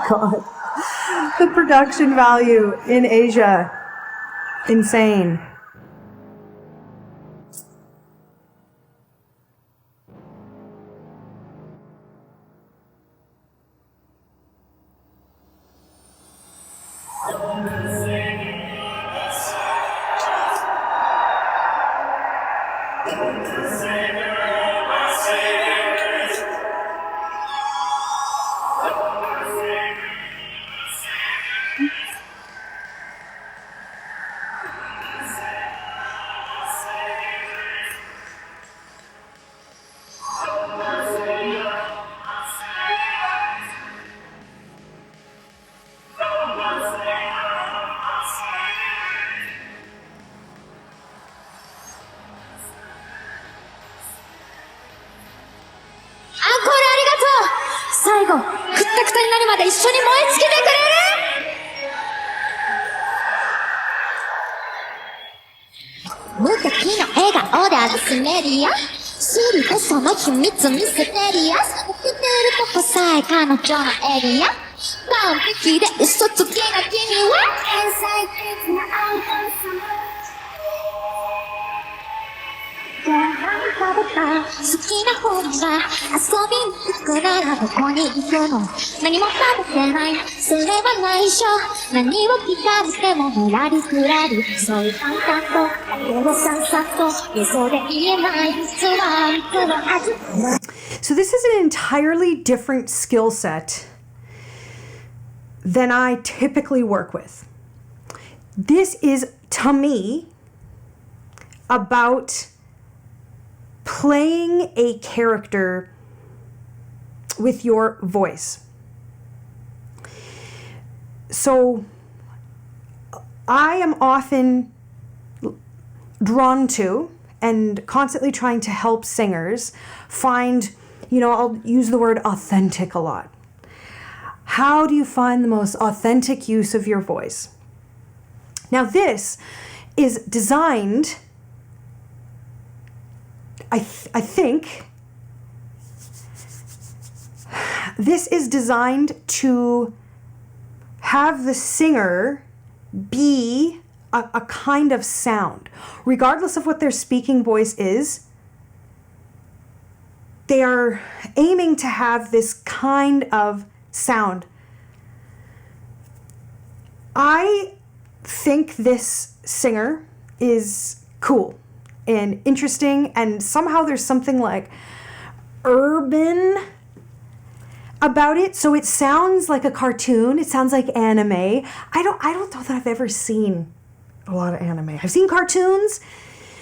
God. The production value in Asia, insane. So this is an entirely different skill set than I typically work with. This is, to me, about playing a character with your voice. So I am often drawn to and constantly trying to help singers find, I'll use the word authentic a lot. How do you find the most authentic use of your voice? Now this is designed, I think, this is designed to have the singer be a kind of sound. Regardless of what their speaking voice is, they are aiming to have this kind of sound. I think this singer is cool and interesting, and somehow there's something like urban about it. So it sounds like a cartoon. It sounds like anime. I don't know that I've ever seen a lot of anime. I've seen cartoons,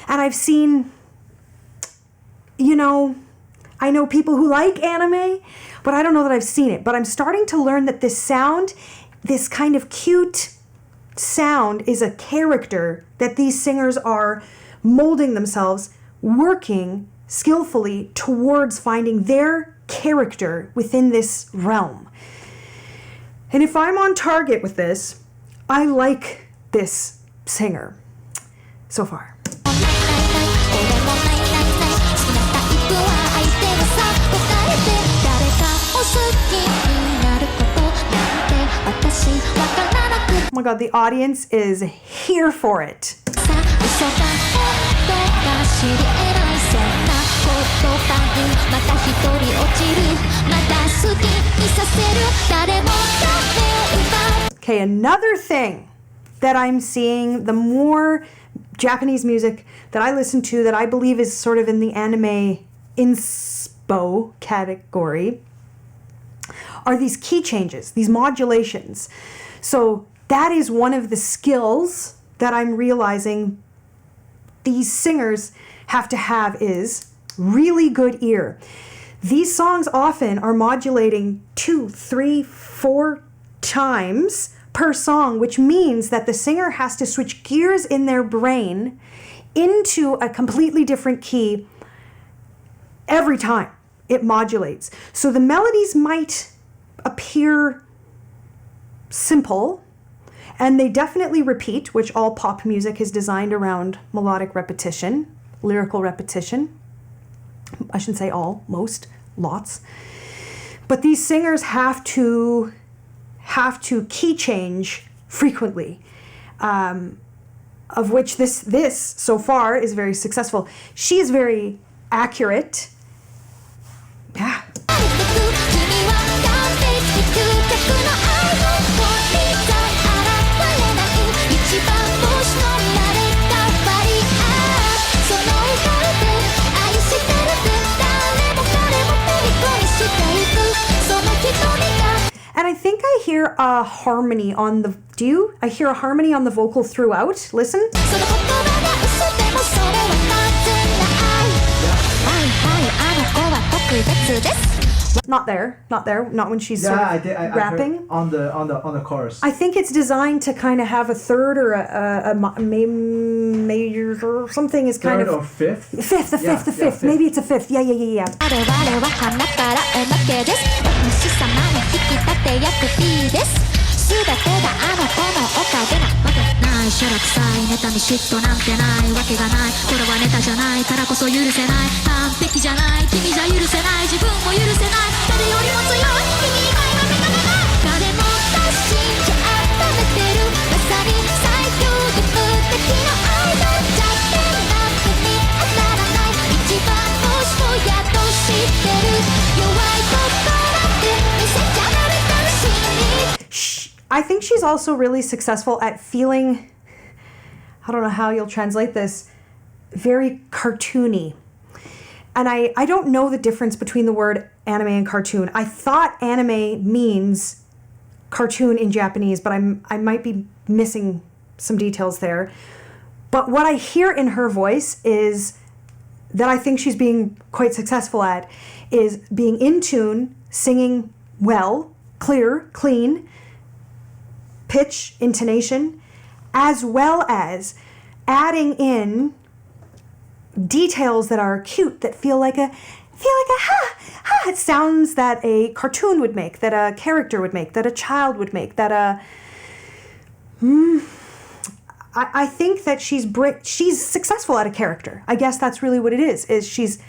and I've seen, I know people who like anime, but I don't know that I've seen it. But I'm starting to learn that this sound, this kind of cute sound, is a character that these singers are molding themselves, working skillfully towards finding their character within this realm. And if I'm on target with this, I like this singer so far. Oh my God, the audience is here for it. Okay, another thing that I'm seeing, the more Japanese music that I listen to that I believe is sort of in the anime inspo category, are these key changes, these modulations. So that is one of the skills that I'm realizing these singers have to have, is really good ear. These songs often are modulating 2, 3, 4 times per song, which means that the singer has to switch gears in their brain into a completely different key every time it modulates. So the melodies might appear simple, and they definitely repeat, which all pop music is designed around melodic repetition, lyrical repetition. I shouldn't say all, most, lots. But these singers have to have to key change frequently, of which this so far is very successful. She is very accurate. Yeah. And I think I hear a harmony on the... Do you? I hear a harmony on the vocal throughout. Listen. Not there. Not there. Not when she's sort of rapping. On the chorus. I think it's designed to kind of have a third or a major or something is kind third of... or fifth? The fifth. Maybe it's a fifth. Yeah. しゃらくさい妬み嫉妬なんてないわけがないこれはネタじゃないからこそ許せない完璧じゃない君じゃ許せない自分も許せない誰よりも強い君以外は認めない誰も発信じゃ温めてるまさに最強で無敵のアイドル弱点なんてに当たらない一番星とやっと知ってる弱い心って見せちゃダメかもしれない I think she's also really successful at feeling... I don't know how you'll translate this, very cartoony. And I don't know the difference between the word anime and cartoon. I thought anime means cartoon in Japanese, but I might be missing some details there. But what I hear in her voice is that I think she's being quite successful at is being in tune, singing well, clear, clean, pitch, intonation, as well as adding in details that are cute, that feel like a ha, it sounds that a cartoon would make, that a character would make, that a child would make, that I think that she's successful at a character. I guess that's really what it is she's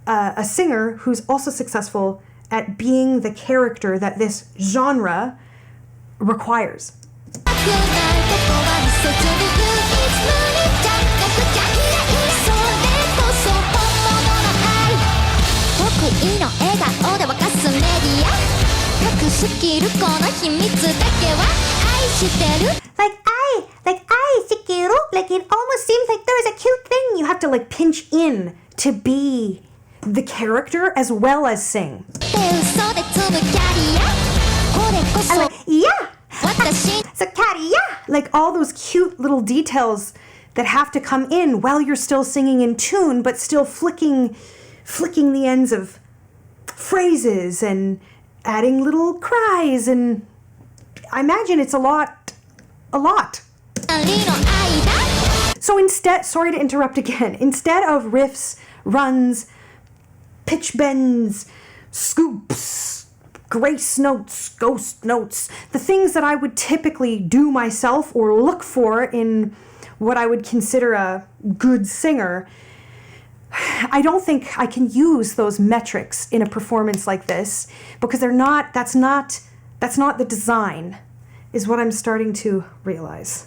a singer who's also successful at being the character that this genre requires. Like it almost seems like there's a cute thing you have to like pinch in to be the character as well as sing. So Catty, yeah! Like all those cute little details that have to come in while you're still singing in tune, but still flicking the ends of phrases and adding little cries, and I imagine it's a lot. So instead, sorry to interrupt again, instead of riffs, runs, pitch bends, scoops, grace notes, ghost notes, the things that I would typically do myself or look for in what I would consider a good singer, I don't think I can use those metrics in a performance like this because that's not the design, is what I'm starting to realize.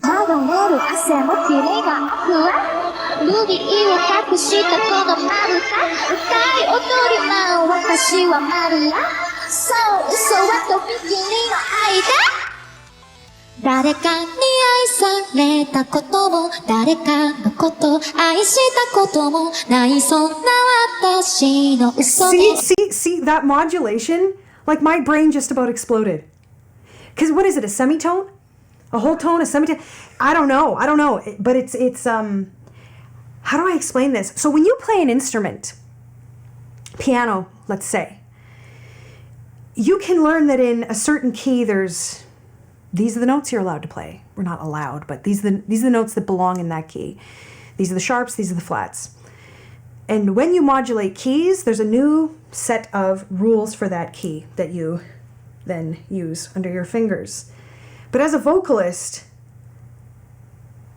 まだ寝る汗もキレがふわルビーを隠したこのまぶた歌い踊り舞う私はマリアそう嘘はとびきりの間誰かに愛されたことも誰かのこと愛したこともないそんな私の嘘で See that modulation? Like my brain just about exploded. Because what is it, a semitone? A whole tone, a semitone? I don't know. But it's how do I explain this? So when you play an instrument, piano, let's say, you can learn that in a certain key these are the notes you're allowed to play. We're not allowed, but these are the notes that belong in that key. These are the sharps, these are the flats. And when you modulate keys, there's a new set of rules for that key that you then use under your fingers. But as a vocalist,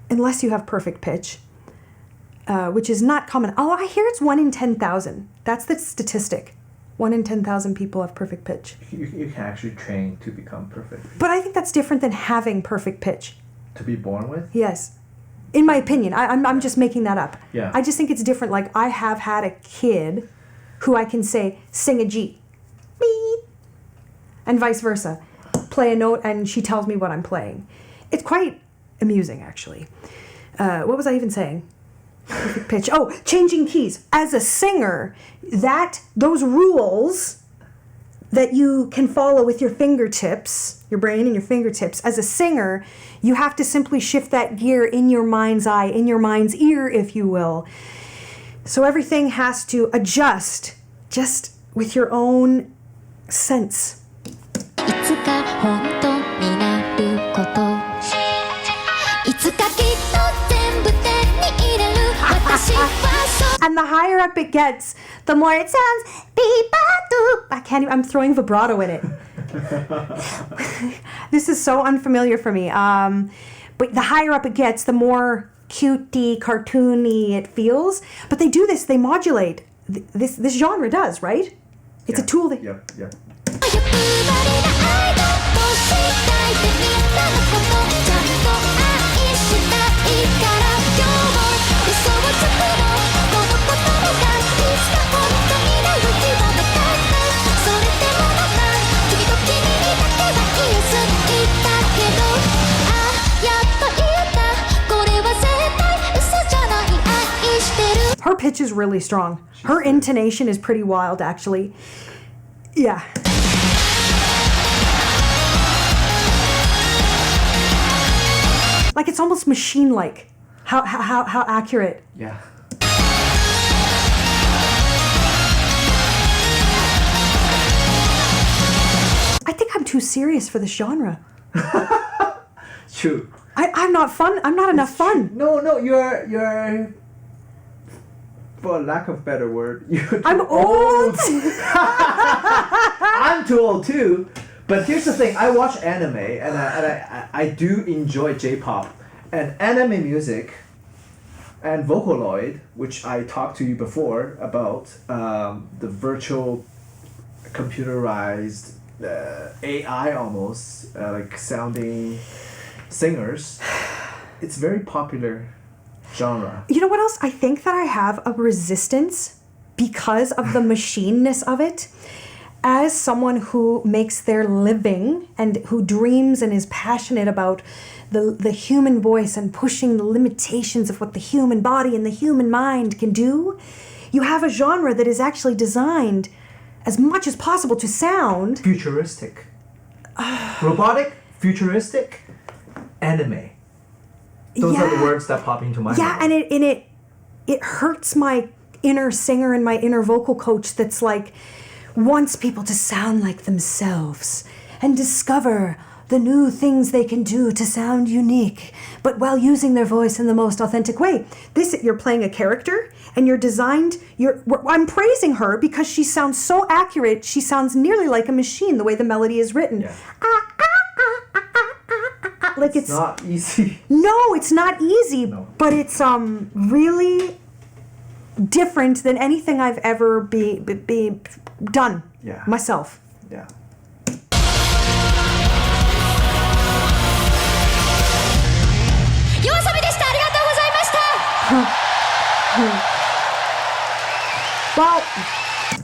unless you have perfect pitch, which is not common. Oh, I hear it's 1 in 10,000. That's the statistic. 1 in 10,000 people have perfect pitch. You can actually train to become perfect. But I think that's different than having perfect pitch. To be born with? Yes. In my opinion. I'm just making that up. Yeah. I just think it's different. Like, I have had a kid who I can say, sing a G. Beep. And vice versa. Play a note and she tells me what I'm playing. It's quite amusing, actually. What was I even saying? Perfect pitch. Oh, changing keys. As a singer, those rules that you can follow with your fingertips, your brain and your fingertips, as a singer, you have to simply shift that gear in your mind's eye, in your mind's ear, if you will. So everything has to adjust just with your own sense. いつか本当になることいつかきっと全部手に入れる私はそう And the higher up it gets, the more it sounds beep-a-doop. I can't even, I'm throwing vibrato in it. This is so unfamiliar for me. But the higher up it gets, the more cutey, cartoony it feels. But they do this, they modulate. This genre does, right? It's a tool that... Yep. 欲張りな愛だとしたいってみんなのことちゃんと愛したいから今日も嘘をつくのこの言葉がいつか本当になる日もなかったそれでもまた君と君にだけは言えずにいたけどあやっと言えたこれは絶対嘘じゃない愛してる Her pitch is really strong. Her intonation is pretty wild, actually. Yeah. Like, it's almost machine-like. How accurate. Yeah. I think I'm too serious for this genre. True. I'm not fun. I'm not enough fun. No, you're for lack of better word, you're too I'm old. I'm too old too. But here's the thing, I watch anime and I do enjoy J-pop and anime music and Vocaloid, which I talked to you before about, the virtual computerized AI almost, like sounding singers. It's very popular genre. You know what else? I think that I have a resistance because of the machineness of it. As someone who makes their living and who dreams and is passionate about the human voice and pushing the limitations of what the human body and the human mind can do, you have a genre that is actually designed as much as possible to sound Futuristic. Robotic, futuristic, anime. Those are the words that pop into my mind. And it hurts my inner singer and my inner vocal coach that's like wants people to sound like themselves and discover the new things they can do to sound unique, but while using their voice in the most authentic way. You're playing a character and I'm praising her because she sounds so accurate. She sounds nearly like a machine the way the melody is written. Yeah. Like It's not easy. No, it's not easy, No. but it's really different than anything I've ever done myself. Yeah. YOASOBI でした。ありがとうございました。 Well,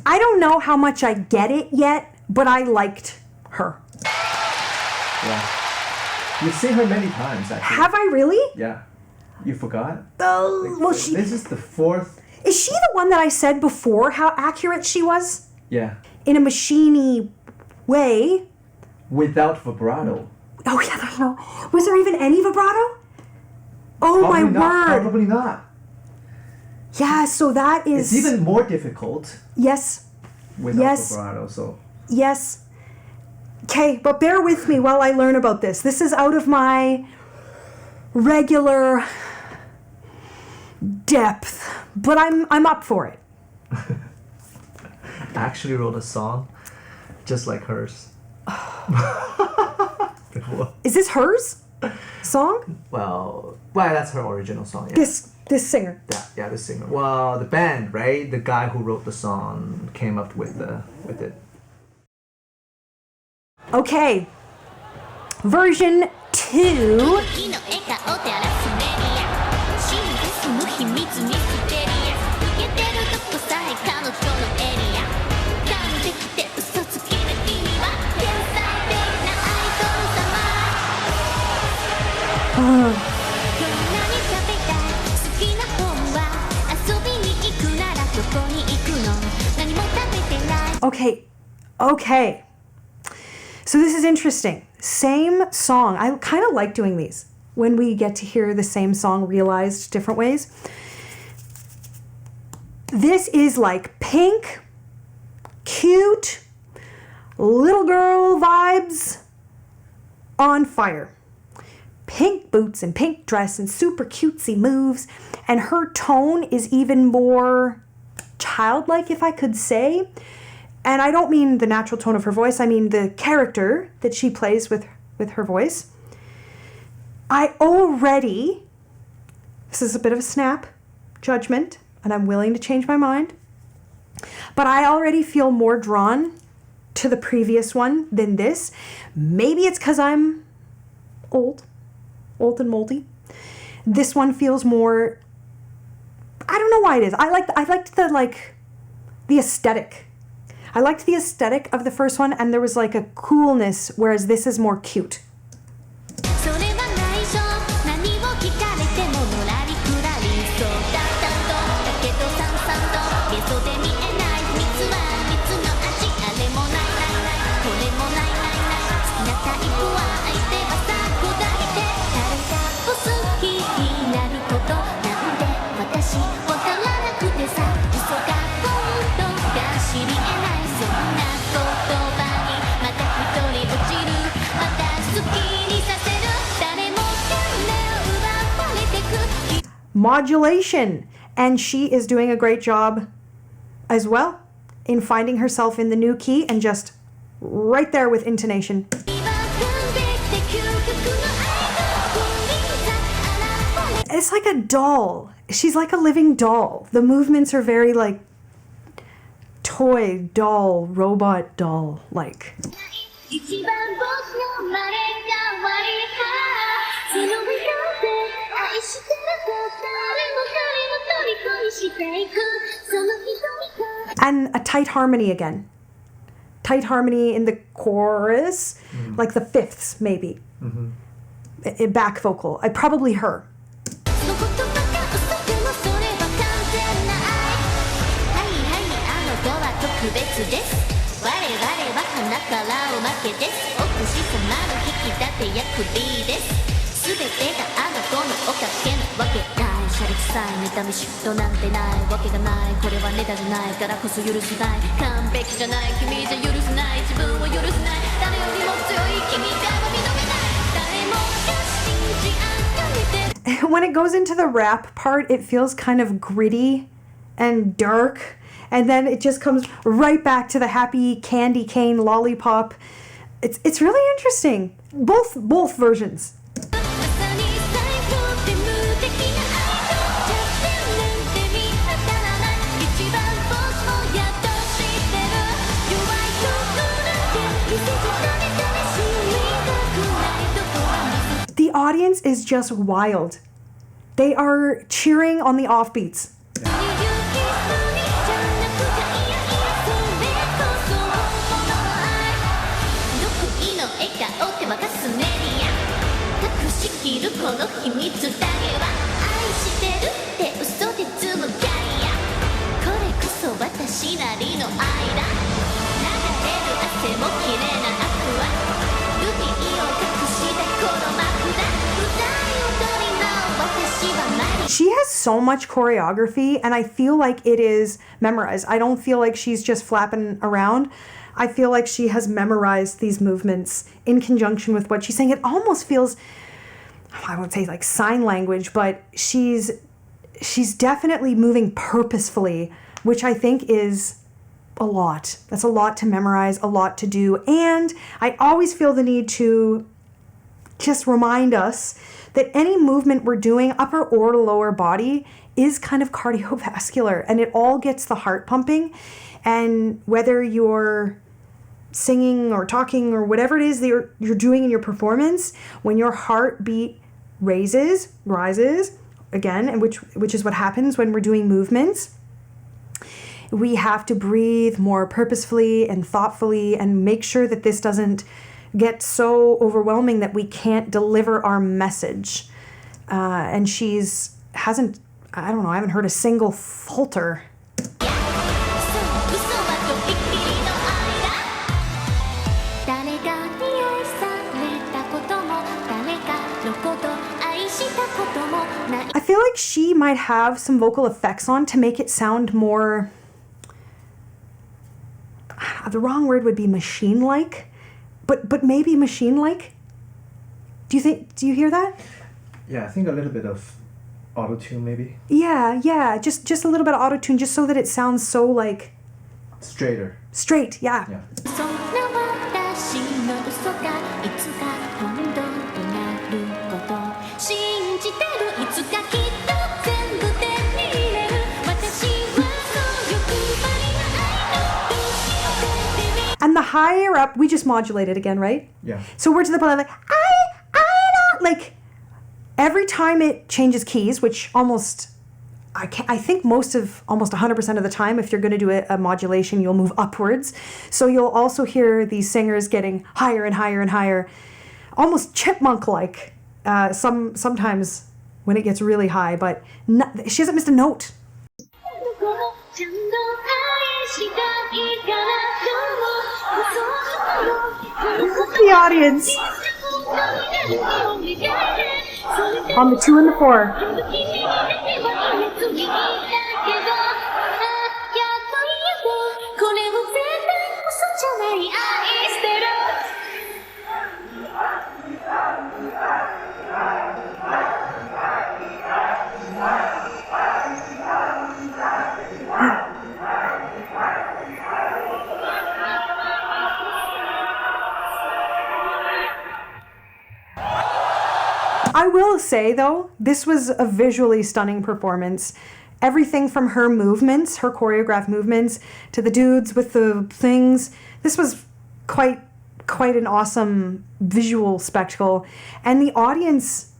I don't know how much I get it yet, but I liked her. Yeah. You've seen her many times, actually. Have I really? Yeah. You forgot? Oh, well, This is the fourth. Is she the one that I said before how accurate she was? Yeah. In a machiney way. Without vibrato. Oh, yeah, there's no... Was there even any vibrato? Oh, Probably my not, word. Probably not. Yeah, so that is... It's even more difficult Yes. without vibrato, so... Yes. Okay, but bear with me while I learn about this. This is out of my regular depth, but I'm up for it. I actually wrote a song just like hers. Is this hers song? Well, that's her original song, yeah. This This singer. Yeah, the singer. Well, the band, right? The guy who wrote the song came up with it. Okay. Version 2. Okay. So this is interesting. Same song. I kind of like doing these when we get to hear the same song realized different ways. This is like pink, cute, little girl vibes on fire. Pink boots and pink dress and super cutesy moves. And her tone is even more childlike, if I could say. And I don't mean the natural tone of her voice. I mean the character that she plays with her voice. This is a bit of a snap judgment, and I'm willing to change my mind. But I already feel more drawn to the previous one than this. Maybe it's because I'm old and moldy. This one feels more, I don't know why it is. I liked the aesthetic. I liked the aesthetic of the first one, and there was like a coolness, whereas this is more cute. Modulation, and she is doing a great job as well in finding herself in the new key and just right there with intonation. It's like a doll. She's like a living doll. The movements are very like toy doll, robot doll like. And a tight harmony again. Tight harmony in the chorus, like the fifths maybe. A back vocal. Probably her. When it goes into the rap part, it feels kind of gritty and dark, and then it just comes right back to the happy candy cane lollipop. It's really interesting. Both versions. The audience is just wild. They are cheering on the offbeats. She has so much choreography, and I feel like it is memorized. I don't feel like she's just flapping around. I feel like she has memorized these movements in conjunction with what she's saying. It almost feels, I won't say like sign language, but she's definitely moving purposefully, which I think is a lot. That's a lot to memorize, a lot to do. And I always feel the need to just remind us that any movement we're doing, upper or lower body, is kind of cardiovascular, and it all gets the heart pumping. And whether you're singing or talking or whatever it is that you're doing in your performance, when your heartbeat rises again, and which is what happens when we're doing movements, we have to breathe more purposefully and thoughtfully and make sure that this doesn't get so overwhelming that we can't deliver our message. And I haven't heard a single falter. I feel like she might have some vocal effects on to make it sound more, the wrong word would be machine-like, but maybe machine-like. Do you hear that? Yeah, I think a little bit of auto-tune maybe. Yeah, just a little bit of auto-tune, just so that it sounds so like... Straight, yeah. And the higher up, we just modulate it again, right? Yeah. So we're to the point of like, I don't, like, every time it changes keys, which almost 100% of the time, if you're going to do a modulation, you'll move upwards. So you'll also hear these singers getting higher and higher and higher, almost chipmunk-like, sometimes when it gets really high, but she hasn't missed a note. The audience on the 2 and the 4. I will say, though, this was a visually stunning performance. Everything from her movements, her choreographed movements, to the dudes with the things. This was quite an awesome visual spectacle. And the audience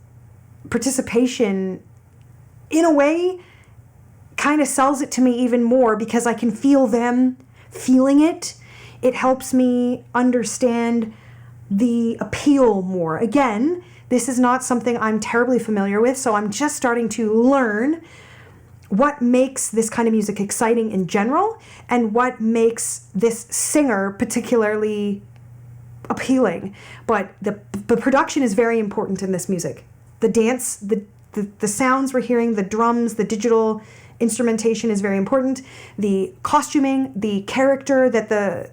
participation, in a way, kind of sells it to me even more because I can feel them feeling it. It helps me understand the appeal more. Again, this is not something I'm terribly familiar with, so I'm just starting to learn what makes this kind of music exciting in general and what makes this singer particularly appealing. But the production is very important in this music. The dance, the sounds we're hearing, the drums, the digital instrumentation is very important. The costuming, the character, that the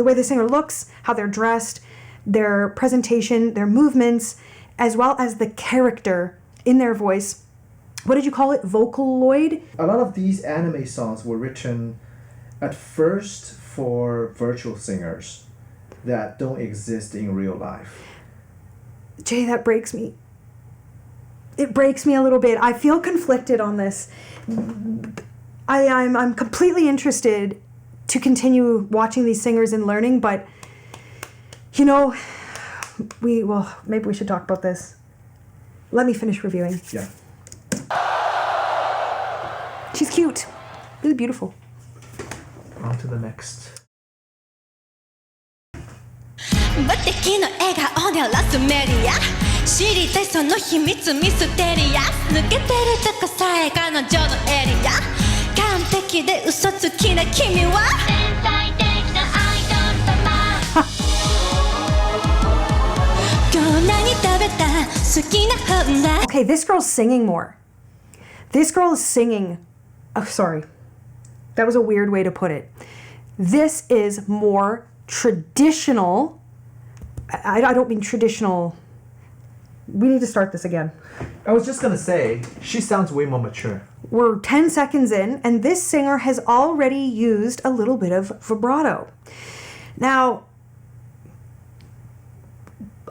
way the singer looks, how they're dressed, their presentation, their movements, as well as the character in their voice. What did you call it? Vocaloid? A lot of these anime songs were written at first for virtual singers that don't exist in real life. Jay, that breaks me. It breaks me a little bit. I feel conflicted on this. I'm completely interested to continue watching these singers and learning, but maybe we should talk about this. Let me finish reviewing. Yeah. She's cute. Really beautiful. On to the next. 無敵の笑顔で荒らすメディア知りたいその秘密ミステリア抜けてるとこさえ彼女のエリア完璧で嘘つきな君は天才的なアイドル様こんなに食べた好きな本だ Okay, this girl's singing more. This girl is singing. Oh, sorry. That was a weird way to put it. This is more traditional. I don't mean traditional. We need to start this again. I was just gonna say, she sounds way more mature. We're 10 seconds in, and this singer has already used a little bit of vibrato. Now,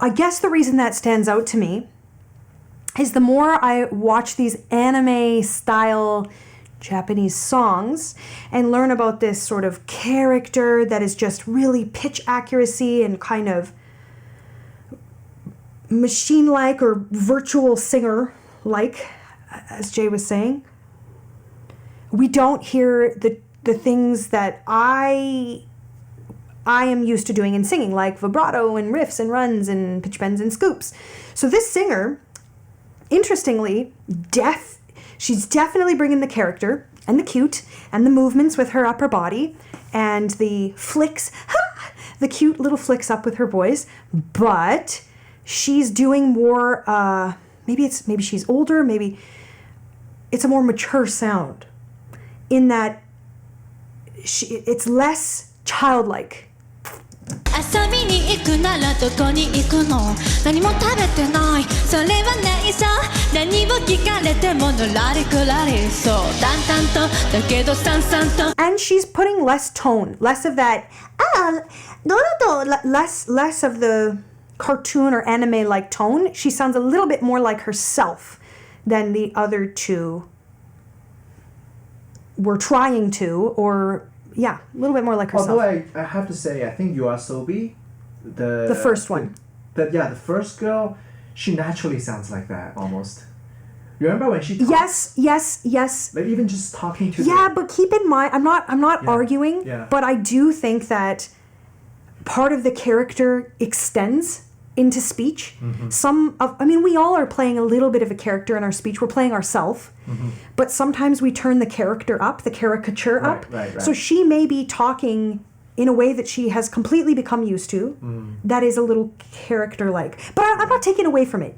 I guess the reason that stands out to me is the more I watch these anime style Japanese songs and learn about this sort of character that is just really pitch accuracy and kind of machine-like or virtual singer-like, as Jay was saying, we don't hear the things that I am used to doing in singing, like vibrato and riffs and runs and pitch bends and scoops. So this singer, interestingly, she's definitely bringing the character and the cute and the movements with her upper body and the flicks, the cute little flicks up with her voice, but she's doing more, maybe she's older, maybe it's a more mature sound in that it's less childlike. 遊びに行くならどこに行くの何も食べてないそれはないさ何を聞かれてものらりくらりそう淡々とだけどさんさんと And she's putting less tone, less of that less of the cartoon or anime like tone. She sounds a little bit more like herself than the other two were trying to, or yeah, a little bit more like herself. Although I have to say, I think YOASOBI, the first one. The first girl, she naturally sounds like that almost. You remember when she talks? Yes. Like even just talking to but keep in mind, I'm not arguing, but I do think that part of the character extends into speech. We all are playing a little bit of a character in our speech. We're playing ourselves, but sometimes we turn the character up, the caricature up. Right. So she may be talking in a way that she has completely become used to. That is a little character-like. But I'm not taking away from it.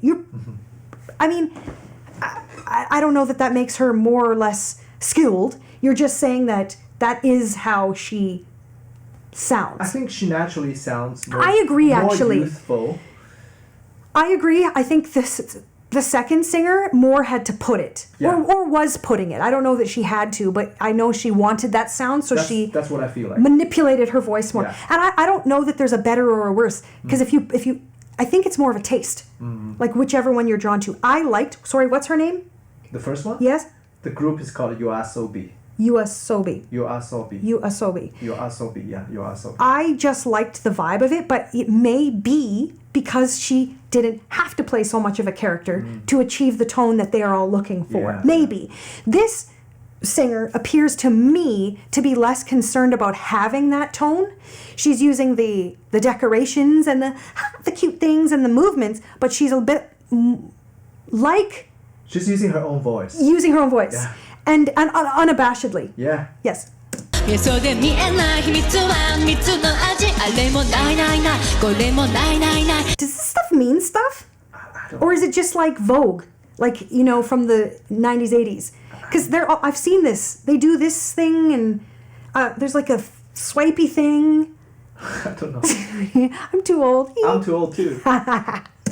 I don't know that makes her more or less skilled. You're just saying that is how she sounds. I think she naturally sounds more, I agree, more actually. youthful. I agree. I think the second singer more had to put it, or was putting it. I don't know that she had to, but I know she wanted that sound, so that's what I feel like. Manipulated her voice more. Yeah. And I don't know that there's a better or a worse, because if you, I think it's more of a taste, like whichever one you're drawn to. I liked. Sorry, what's her name? The first one? Yes. The group is called YOASOBI. YOASOBI. I just liked the vibe of it, but it may be because she didn't have to play so much of a character to achieve the tone that they are all looking for. Yeah. Maybe. This singer appears to me to be less concerned about having that tone. She's using the decorations and the cute things and the movements, but she's a bit like... She's using her own voice. Yeah. And unabashedly. Yeah. Yes. そうで見えない秘密は蜜の味あれもないないないこれもないないない Does this stuff mean stuff? Or is it just like Vogue? Like, from the 90s, 80s? Because I've seen this. They do this thing and there's like a swipey thing. I don't know. I'm too old. I'm too old too.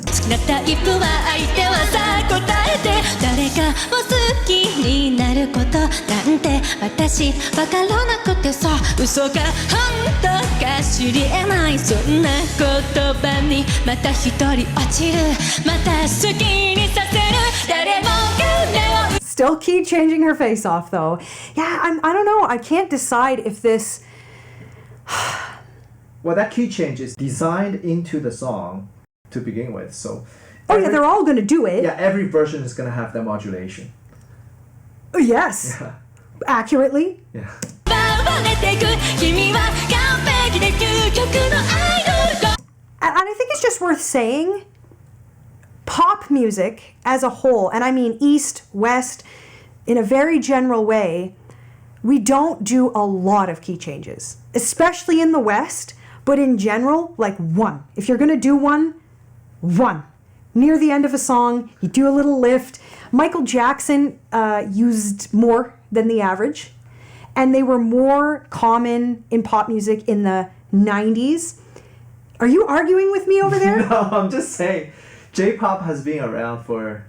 好きなタイプは相手はさ答えて誰かを好きになることなんて私わからなくてさ嘘が本当か知り得ないそんな言葉にまた一人落ちるまた好きにさせる誰もが目を Still keep changing her face off though. Yeah, I don't know. I can't decide if this... Well, that key change is designed into the song to begin with, so... they're all going to do it. Yeah, every version is going to have that modulation. Yes. Yeah. Accurately. Yeah. 奪われてく君は完璧で究極のアイドル And I think it's just worth saying, pop music as a whole, and I mean East, West, in a very general way, we don't do a lot of key changes, especially in the West, but in general, like one. If you're going to do one. Near the end of a song, you do a little lift. Michael Jackson used more than the average, and they were more common in pop music in the 90s. Are you arguing with me over there? No, I'm just saying, J-pop has been around for...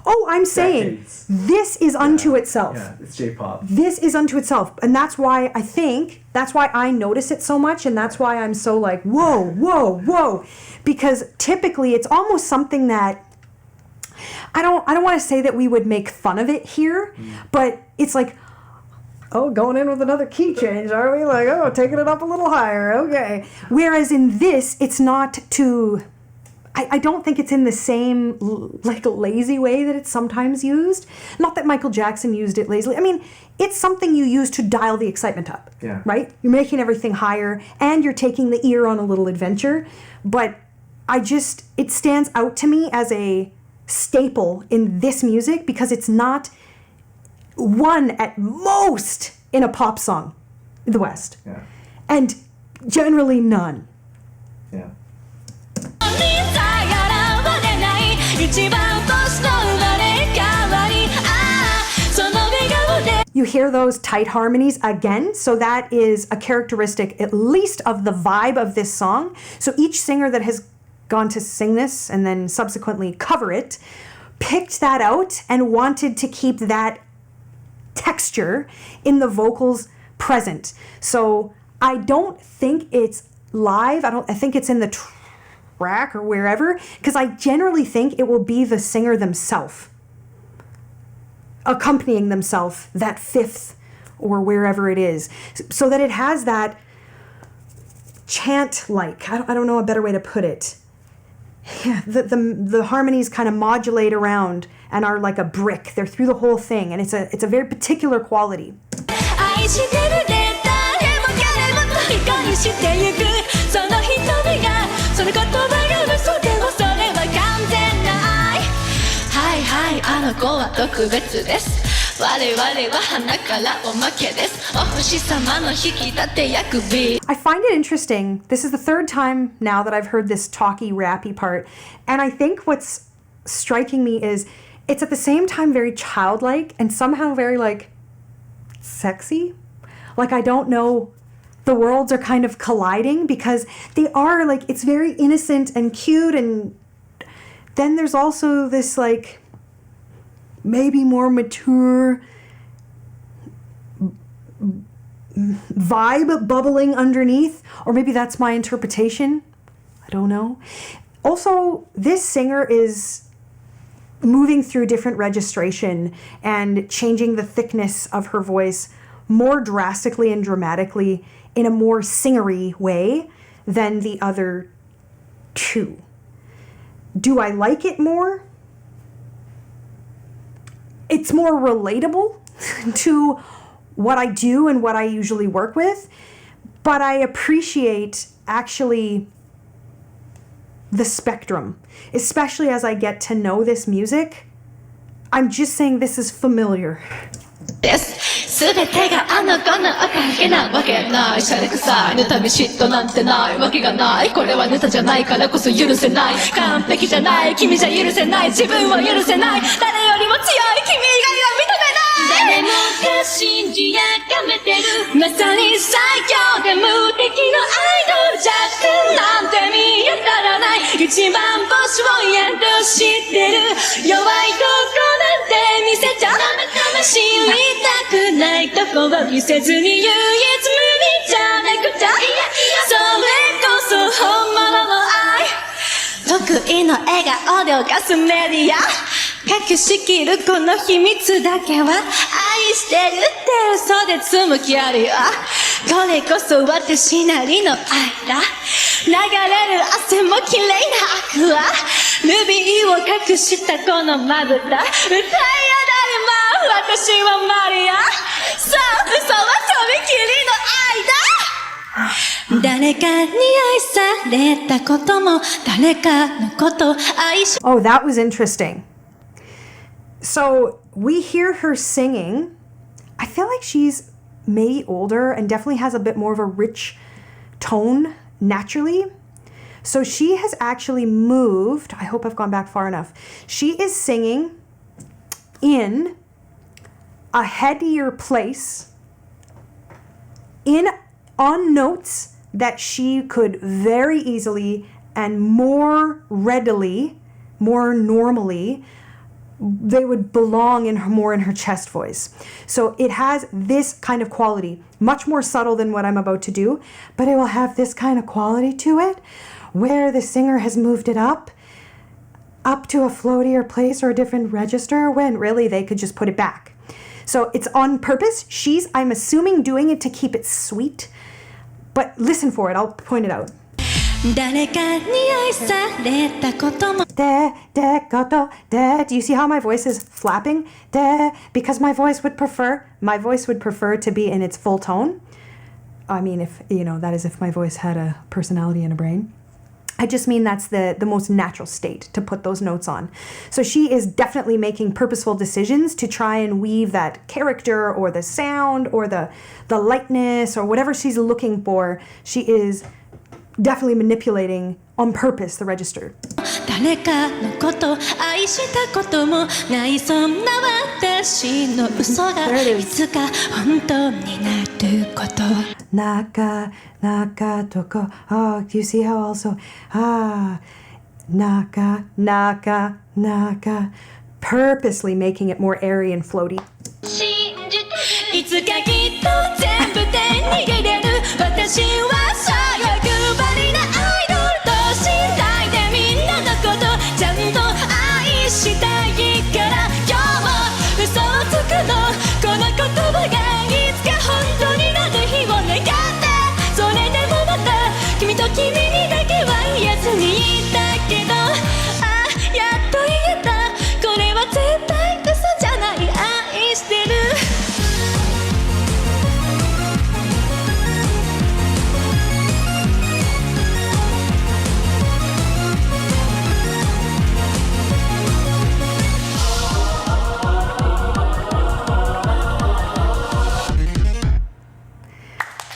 Oh, I'm saying, decades. this is unto itself. Yeah, it's J-pop. This is unto itself. And that's why I notice it so much, and that's why I'm so like, whoa. Because typically it's almost something that I don't want to say that we would make fun of it here, but it's like, oh, going in with another key change, are we? Like, oh, taking it up a little higher, okay. Whereas in this, it's not too... I don't think it's in the same, like, lazy way that it's sometimes used. Not that Michael Jackson used it lazily. I mean, it's something you use to dial the excitement up, right? You're making everything higher, and you're taking the ear on a little adventure. But it stands out to me as a staple in this music because it's not one at most in a pop song in the West. Yeah. And generally none. Yeah. You hear those tight harmonies again, so that is a characteristic at least of the vibe of this song. So each singer that has gone to sing this and then subsequently cover it picked that out and wanted to keep that texture in the vocals present. So I don't think it's live. I think it's in the track or wherever, because I generally think it will be the singer themselves accompanying themselves that fifth or wherever it is, so that it has that chant-like. I don't know a better way to put it. Yeah, the harmonies kind of modulate around and are like a brick. They're through the whole thing, and it's a very particular quality. I find it interesting. This is the third time now that I've heard this talky, rappy part. And I think what's striking me is it's at the same time very childlike and somehow very, like, sexy. Like, I don't know, the worlds are kind of colliding because they are, like, it's very innocent and cute, and then there's also this, like, maybe more mature vibe bubbling underneath, or maybe that's my interpretation. I don't know. Also, this singer is moving through different registration and changing the thickness of her voice more drastically and dramatically in a more singery way than the other two. Do I like it more? It's more relatable to what I do and what I usually work with, but I appreciate actually the spectrum, especially as I get to know this music. I'm just saying this is familiar. 全てがあの子のおかげなわけないシャレ臭い妬み嫉妬なんてないわけがないこれはネタじゃないからこそ許せない完璧じゃない君じゃ許せない自分を許せない誰よりも強い君以外は認めない誰もが信じやがめてるまさに最強で無敵のアイドルジャックなんて見当たらない一番星をやっと知ってる弱いとこなんて見せちゃダメ知りたくないとこは見せずに唯一無二じゃなくちゃそれこそ本物の愛得意の笑顔で犯すメディア隠しきるこの秘密だけは愛してるって嘘で紡きあるよこれこそ私なりの愛だ流れる汗も綺麗なアクアルビーを隠したこのまぶた歌いよ誰も私はマリアさあ嘘はとびきりの愛だ誰かに愛されたことも誰かのこと愛し Oh, that was interesting. So we hear her singing. I feel like she's maybe older and definitely has a bit more of a rich tone naturally. So she has actually moved. I hope I've gone back far enough. She is singing in a headier place on notes that she could very easily and more readily, more normally, they would belong more in her chest voice. So it has this kind of quality, much more subtle than what I'm about to do, but it will have this kind of quality to it where the singer has moved it up up to a floatier place or a different register when really they could just put it back. So it's on purpose. She's, I'm assuming, doing it to keep it sweet. But listen for it. I'll point it out. 誰かに愛されたことも De, de, goto, de. Do you see how my voice is flapping? De, because my voice would prefer to be in its full tone. I mean, if, that is if my voice had a personality and a brain. I just mean that's the most natural state to put those notes on. So she is definitely making purposeful decisions to try and weave that character or the sound or the lightness or whatever she's looking for. She is definitely manipulating on purpose the register. 誰かのこと愛したこともないそんな私の嘘が There it is. いつか本当になること Naka, naka, toko. Oh, do you see how also? Naka, naka, naka. Purposely making it more airy and floaty. 信じていつかきっと全部手に入れる私はさ欲張りなアイドルと信頼でみんなのことちゃんと愛したいから今日も嘘をつくのこの言葉がいつか本当になる日を願ってそれでもまた君と君にだけは言えずにいたけどやっと言えたこれは絶対嘘じゃない愛してる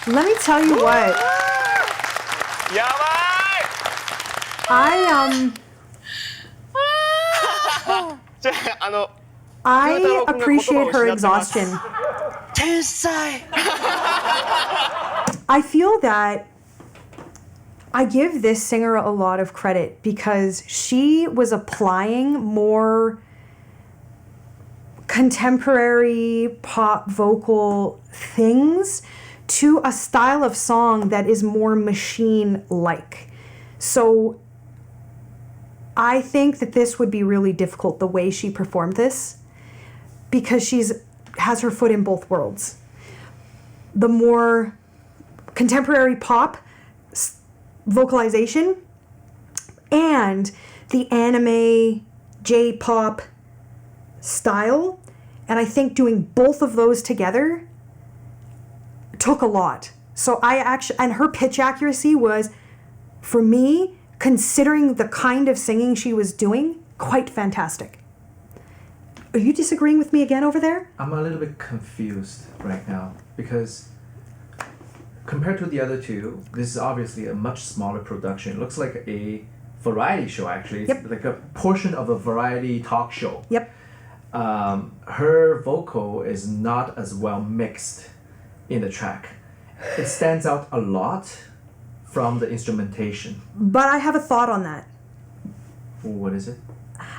Let me tell you what. やばい じゃあ I appreciate her exhaustion. 天才 I feel that I give this singer a lot of credit because she was applying more contemporary pop vocal things to a style of song that is more machine-like. So I think that this would be really difficult the way she performed this because has her foot in both worlds. The more contemporary pop vocalization and the anime J-pop style, and I think doing both of those together took a lot. So and her pitch accuracy was, for me, considering the kind of singing she was doing, quite fantastic. Are you disagreeing with me again over there? I'm a little bit confused right now because compared to the other two, this is obviously a much smaller production. It looks like a variety show actually. It's like a portion of a variety talk show. Yep. Her vocal is not as well mixed in the track. It stands out a lot from the instrumentation. But I have a thought on that. What is it?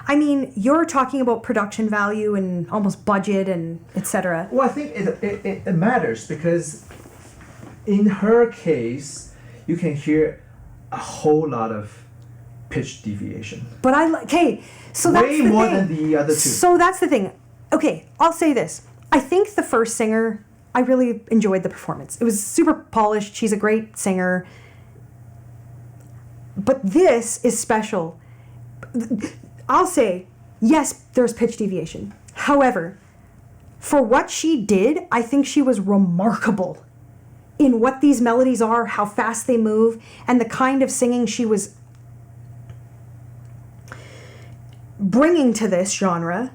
I mean, you're talking about production value and almost budget and etc. Well, I think it matters because in her case, you can hear a whole lot of pitch deviation. But so that's way the more thing. than the other two. So that's the thing. Okay, I'll say this. I think the first singer, I really enjoyed the performance. It was super polished. She's a great singer. But this is special. I'll say, yes, there's pitch deviation. However, for what she did, I think she was remarkable in what these melodies are, how fast they move, and the kind of singing she was bringing to this genre.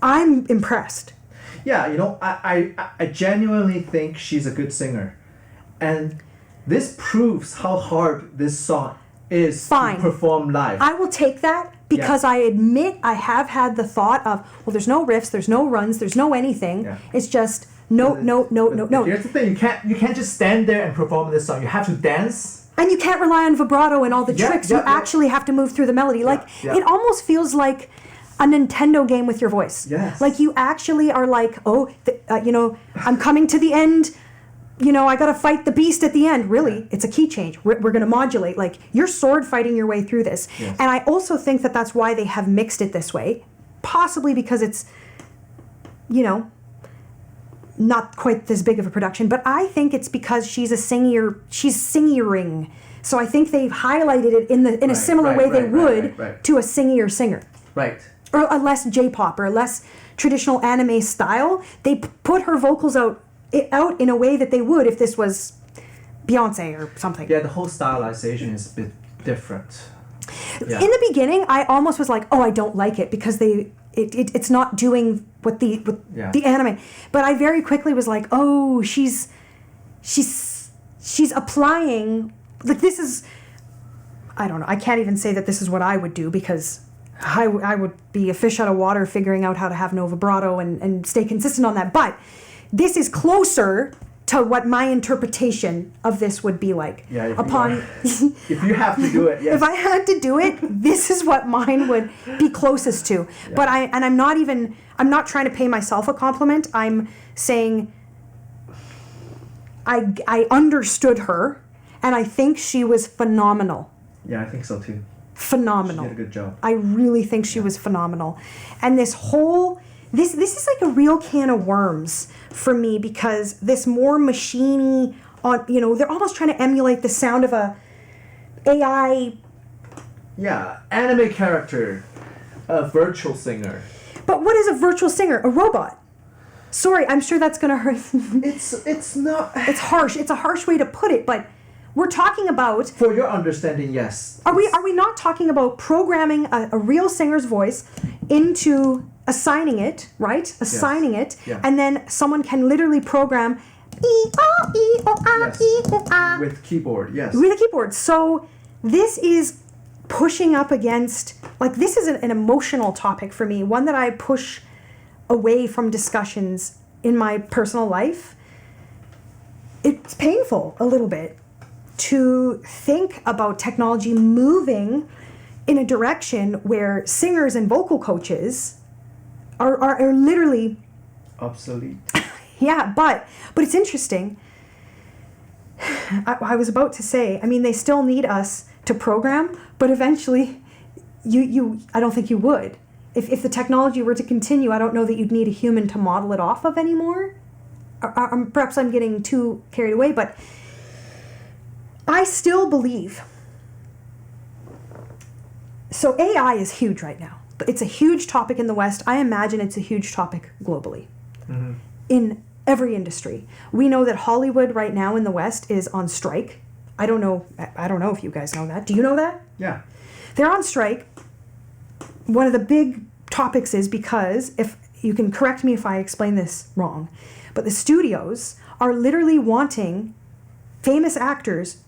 I'm impressed. Yeah, I genuinely think she's a good singer. And this proves how hard this song is Fine. to perform live. I will take that because I admit I have had the thought of, well, there's no riffs, there's no runs, there's no anything. Yeah. It's just no. Here's the thing, you can't just stand there and perform this song. You have to dance. And you can't rely on vibrato and all the tricks. You yeah. actually have to move through the melody. It almost feels like a Nintendo game with your voice. Yes. Like you actually are like, I'm coming to the end. you know, I gotta fight the beast at the end. Really, it's a key change. We're gonna modulate. Like, you're sword fighting your way through this. Yes. And I also think that that's why they have mixed it this way. Possibly because it's, you know, not quite this big of a production. But I think it's because she's singering. So I think they've highlighted it in a similar way they would to a singier singer. Right. Or a less J-pop or a less traditional anime style. They put her vocals out in a way that they would if this was Beyonce or something. Yeah, the whole stylization is a bit different. Yeah. In the beginning, I almost was like, oh, I don't like it because it's not doing what the anime. But I very quickly was like, oh, she's applying, like, this is, I don't know, I can't even say that this is what I would do because I would be a fish out of water figuring out how to have no vibrato and stay consistent on that. But this is closer to what my interpretation of this would be like. Yeah, if you have to do it, yes. If I had to do it, this is what mine would be closest to. Yeah. But I'm not trying to pay myself a compliment. I'm saying I understood her, and I think she was phenomenal. Yeah, I think so too. Phenomenal. She did a good job. I really think she was phenomenal. And this whole, this is like a real can of worms for me, because this more machiney, they're almost trying to emulate the sound of a AI. Yeah, anime character, a virtual singer. But what is a virtual singer? A robot. Sorry, I'm sure that's gonna hurt. It's not. It's harsh. It's a harsh way to put it, but we're talking about. For your understanding, yes. Are we not talking about programming a real singer's voice into assigning it, right? Assigning it, and then someone can literally program with keyboard, yes. With a keyboard. So this is pushing up against, like, this is an emotional topic for me, one that I push away from discussions in my personal life. It's painful a little bit to think about technology moving in a direction where singers and vocal coaches are literally obsolete. Yeah, but it's interesting. I was about to say, I mean, they still need us to program, but eventually I don't think you would. If the technology were to continue, I don't know that you'd need a human to model it off of anymore. Perhaps I'm getting too carried away, but I still believe. So AI is huge right now. It's a huge topic in the West. I imagine it's a huge topic globally. Mm-hmm. In every industry. We know that Hollywood right now in the West is on strike. I don't know if you guys know that. Do you know that? Yeah. They're on strike. One of the big topics is because, if you can correct me if I explain this wrong, but the studios are literally wanting famous actors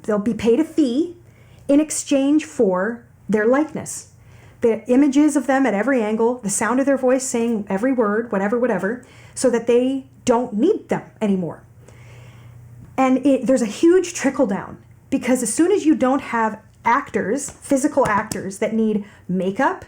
they'll be paid a fee in exchange for their likeness. The images of them at every angle, the sound of their voice saying every word, whatever, so that they don't need them anymore. And there's a huge trickle down, because as soon as you don't have actors, physical actors that need makeup,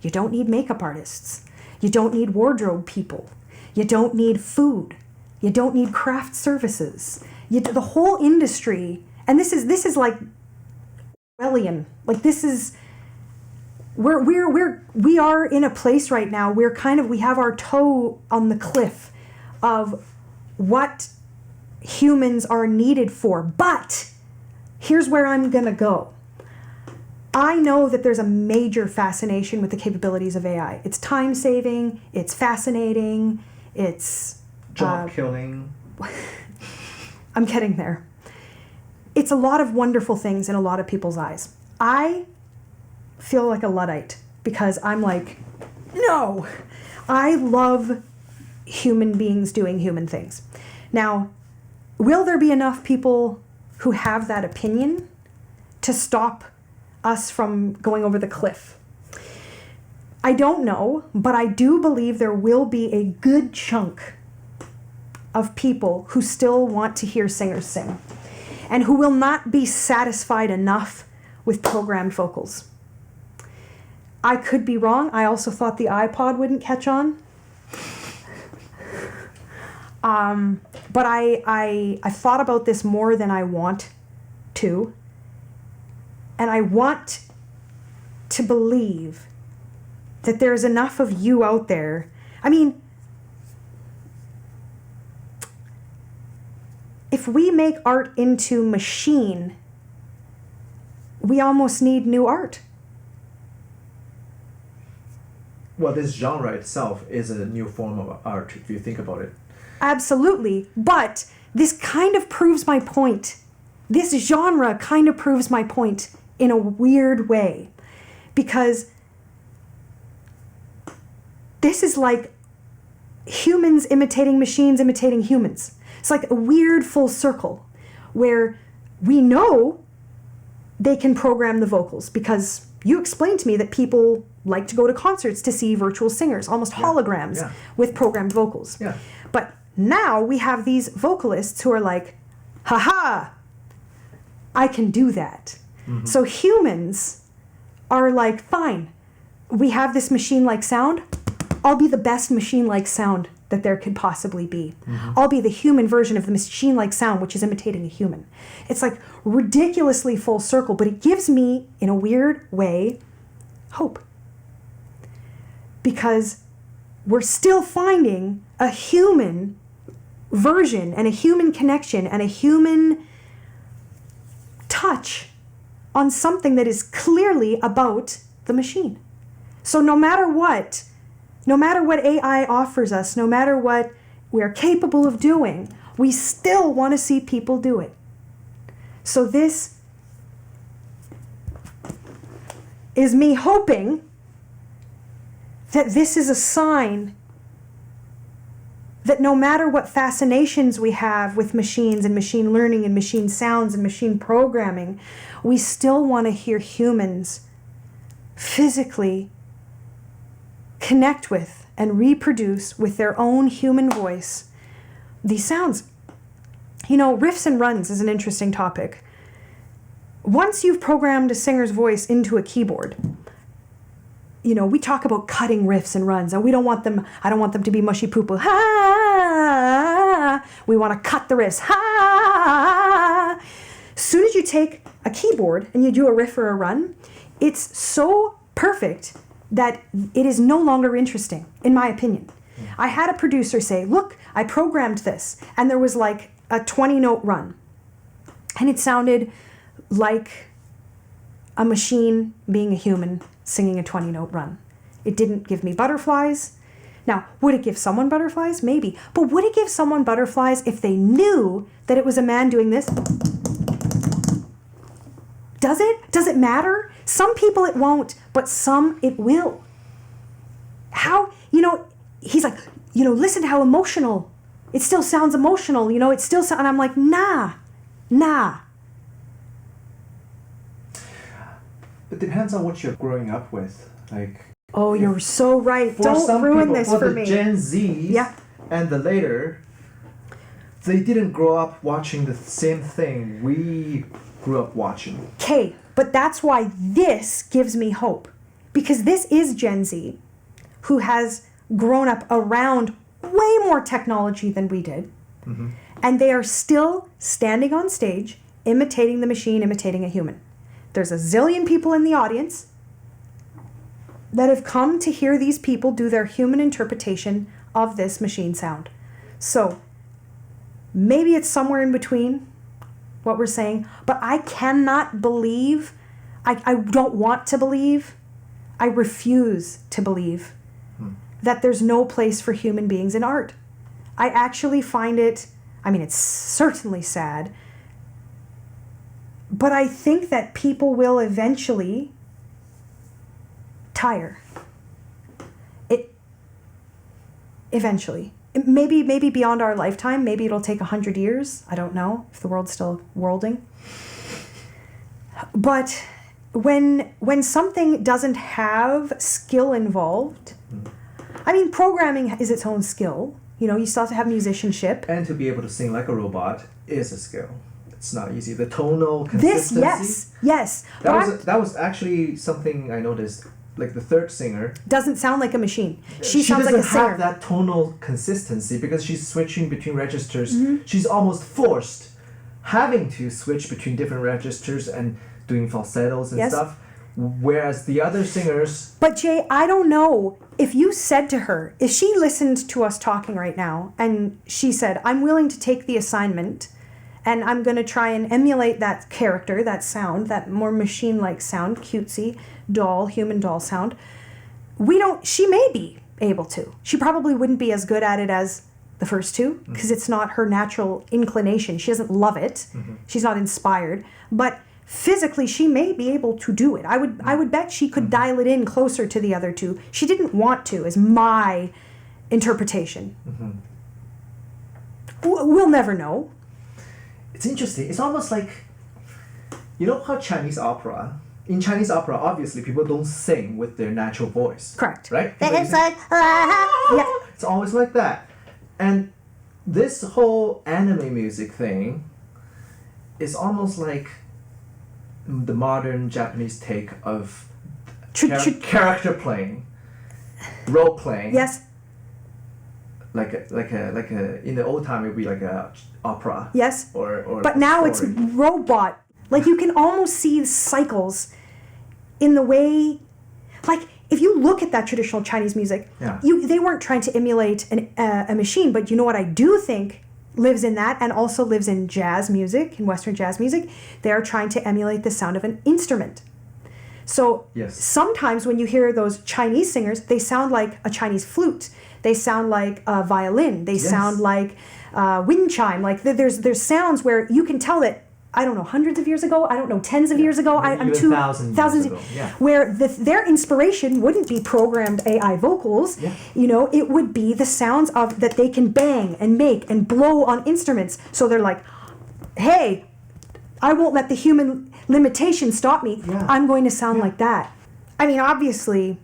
you don't need makeup artists. You don't need wardrobe people. You don't need food. You don't need craft services. The whole industry, and this is like Orwellian. Like, this is. We are in a place right now where we have our toe on the cliff of what humans are needed for. But here's where I'm gonna go. I know that there's a major fascination with the capabilities of AI. It's time saving, it's fascinating, it's job killing. I'm getting there. It's a lot of wonderful things in a lot of people's eyes. I feel like a Luddite because I'm like, no, I love human beings doing human things. Now, will there be enough people who have that opinion to stop us from going over the cliff? I don't know, but I do believe there will be a good chunk of people who still want to hear singers sing and who will not be satisfied enough with programmed vocals. I could be wrong. I also thought the iPod wouldn't catch on. But I thought about this more than I want to. And I want to believe that there's enough of you out there. I mean, if we make art into machine, we almost need new art. Well, this genre itself is a new form of art, if you think about it. Absolutely. But this kind of proves my point. This genre kind of proves my point in a weird way. Because this is like humans imitating machines imitating humans. It's like a weird full circle where we know they can program the vocals because you explained to me that people like to go to concerts to see virtual singers, almost holograms with programmed vocals. Yeah. But now we have these vocalists who are like, haha, I can do that. Mm-hmm. So humans are like, fine, we have this machine-like sound. I'll be the best machine-like sound that there could possibly be. Mm-hmm. I'll be the human version of the machine-like sound, which is imitating a human. It's like ridiculously full circle, but it gives me, in a weird way, hope. Because we're still finding a human version and a human connection and a human touch on something that is clearly about the machine. So no matter what AI offers us, no matter what we're capable of doing, we still want to see people do it. So this is me hoping that this is a sign that no matter what fascinations we have with machines and machine learning and machine sounds and machine programming, we still want to hear humans physically connect with and reproduce with their own human voice these sounds. You know, riffs and runs is an interesting topic. Once you've programmed a singer's voice into a keyboard, you know, we talk about cutting riffs and runs, and I don't want them to be mushy poo-poo. Ha! We want to cut the riffs. Ha! As soon as you take a keyboard and you do a riff or a run, it's so perfect that it is no longer interesting, in my opinion. I had a producer say, look, I programmed this, and there was like a 20-note run. And it sounded like a machine being a human singing a 20-note run. It didn't give me butterflies. Now, would it give someone butterflies? Maybe. But would it give someone butterflies if they knew that it was a man doing this? Does it? Does it matter? Some people it won't, but some it will. How, you know, he's like, you know, listen to how emotional. It still sounds emotional, you know, it still sounds, and I'm like, nah. It depends on what you're growing up with. Like, oh, you're so right. Don't ruin this for me. For the Gen Zs and the later, they didn't grow up watching the same thing we grew up watching. Okay, but that's why this gives me hope. Because this is Gen Z who has grown up around way more technology than we did. Mm-hmm. And they are still standing on stage, imitating the machine, imitating a human. There's a zillion people in the audience that have come to hear these people do their human interpretation of this machine sound. So maybe it's somewhere in between what we're saying, but I cannot believe, I don't want to believe, I refuse to believe that there's no place for human beings in art. I actually find it, I mean, it's certainly sad, but I think that people will eventually tire. Eventually. Maybe beyond our lifetime. Maybe it'll take 100 years. I don't know if the world's still worlding. But when something doesn't have skill involved, I mean, programming is its own skill. You know, you still have to have musicianship. And to be able to sing like a robot is a skill. It's not easy. The tonal consistency. Yes. That was actually something I noticed like the third singer, doesn't sound like a machine. She sounds doesn't like a singer. have that tonal consistency because she's switching between registers. She's almost forced having to switch between different registers and doing falsettos and stuff. Whereas the other singers... But Jay, I don't know if you said to her, if she listened to us talking right now and she said, I'm willing to take the assignment and I'm going to try and emulate that character, that sound, that more machine-like sound, cutesy, doll, human doll sound. She may be able to. She probably wouldn't be as good at it as the first two because it's not her natural inclination. She doesn't love it. She's not inspired. But physically, she may be able to do it. I would bet she could dial it in closer to the other two. She didn't want to, is my interpretation. We'll never know. It's interesting. It's almost like, you know how Chinese opera, in Chinese opera, obviously people don't sing with their natural voice. Correct. Right? It's like, yeah. It's always like that. And this whole anime music thing is almost like the modern Japanese take of character playing, role playing. Yes. Like a in the old time it would be like a opera. Yes. Or but now story. it's robot. Like you can almost see cycles in the way, like if you look at that traditional Chinese music, they weren't trying to emulate a machine, but you know what I do think lives in that and also lives in jazz music, in Western jazz music, they are trying to emulate the sound of an instrument. So sometimes when you hear those Chinese singers, they sound like a Chinese flute. They sound like a violin. They sound like wind chime. Like there's sounds where you can tell that, I don't know, hundreds of years ago, I don't know, tens of years ago, thousands ago. Where their inspiration wouldn't be programmed AI vocals. You know, it would be the sounds of that they can bang and make and blow on instruments. So they're like, hey, I won't let the human limitation stop me. I'm going to sound like that. I mean, obviously,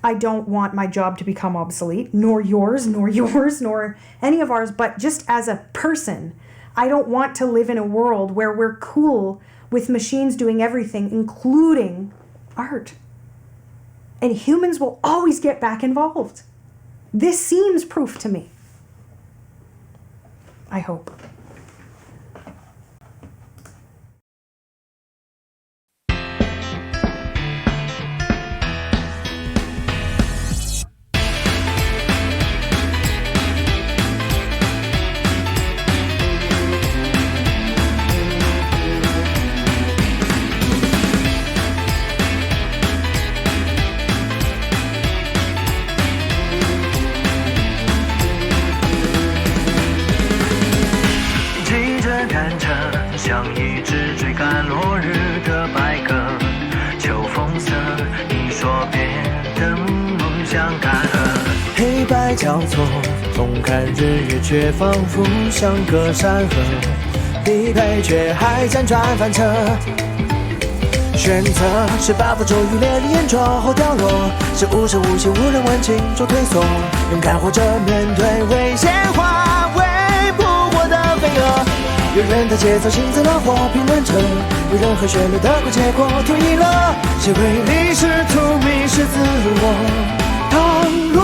I don't want my job to become obsolete, nor yours, nor any of ours, but just as a person, I don't want to live in a world where we're cool with machines doing everything, including art. And humans will always get back involved. This seems proof to me. I hope.像一只追赶落日的白鸽，秋风色，你说别的梦想干涸，黑白交错，纵看日月，却仿佛像个山河，匹配却还辗转反侧。选择是把符咒语烈日眼中后掉落，是无声无息无人问津做退缩，勇敢活着面对危险化为扑火的飞蛾。有人的节奏幸灾乐祸评论着，有人和旋律的过结果同意了，谁为历史图迷失自我？倘若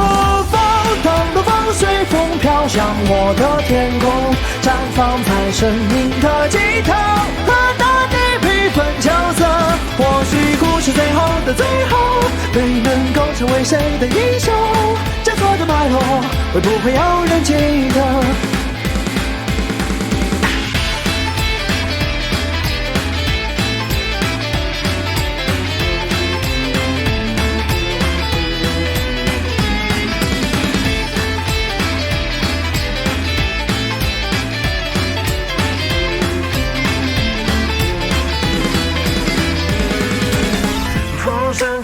风随风飘向我的天空，绽放在生命的尽头，和大地平分秋色。或许故事最后的最后，没能够成为谁的英雄，这错的脉络会不会有人记得？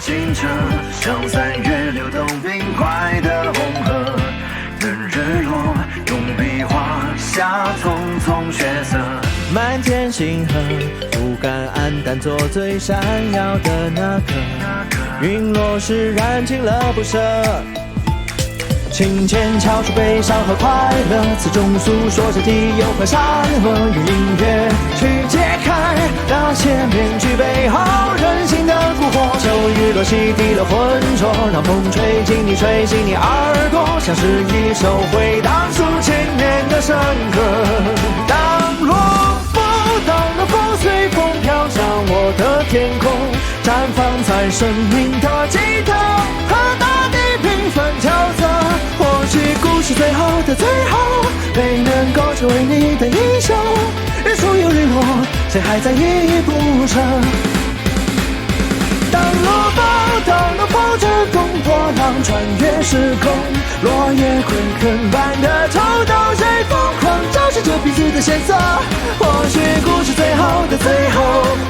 清澈，像3月流动冰块的红河，等日落，用笔画下匆匆血色。漫天星河，不敢黯淡，做最闪耀的那颗。陨落时燃尽了不舍，琴键敲出悲伤和快乐，词中诉说着地有和山河，用音乐去解开那些面具背后人性的蛊惑。秋雨落洗涤了浑浊，让风吹进你，吹进你耳朵，像是一首回荡数千年的笙歌。当落风随风飘向我的天空，绽放在生命的尽头，和大地平分角色。或许故事最后的最后，没能够成为你的英雄。日出又日落，谁还在依依不舍？当落风乘风破浪，穿越时空，落叶归根般的抽动，谁疯狂昭示着彼此的险色？或许故事最后的最后，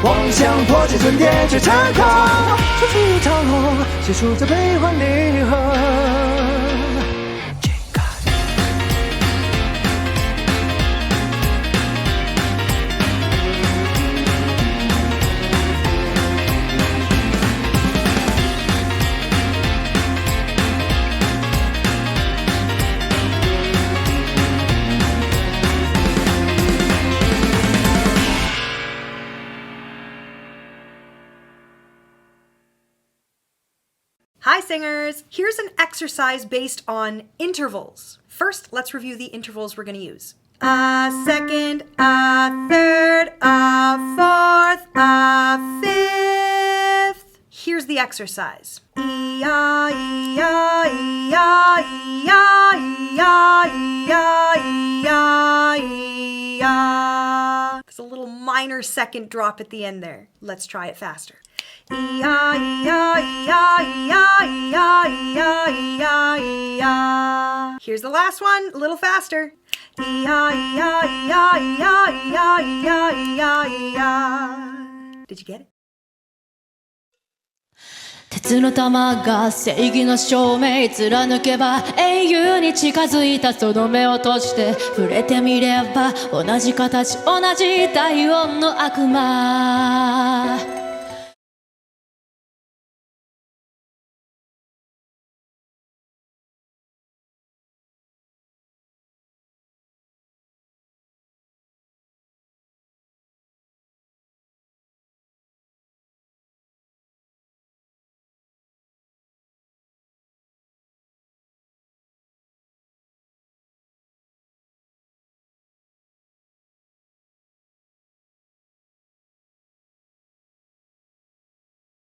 妄想破茧成蝶却成空，处处有潮落，结束这悲欢离合。Hi singers! Here's an exercise based on intervals. First, let's review the intervals we're going to use. A second, a third, a fourth, a fifth. Here's the exercise. E-ya, E-ya, E-ya, E-ya, E-ya, E-ya, E-ya, E-ya. There's a little minor second drop at the end there. Let's try it faster. E-ya, E-ya, E-ya, E-ya, E-ya, E-ya, E-ya, E-ya. Here's the last one, a little faster. E-ya, E-ya, E-ya, E-ya, E-ya, E-ya, E-ya, E-ya. Did you get it? 鉄の玉が正義の証明貫けば英雄に近づいたその目を閉じて触れてみれば同じ形同じ体温の悪魔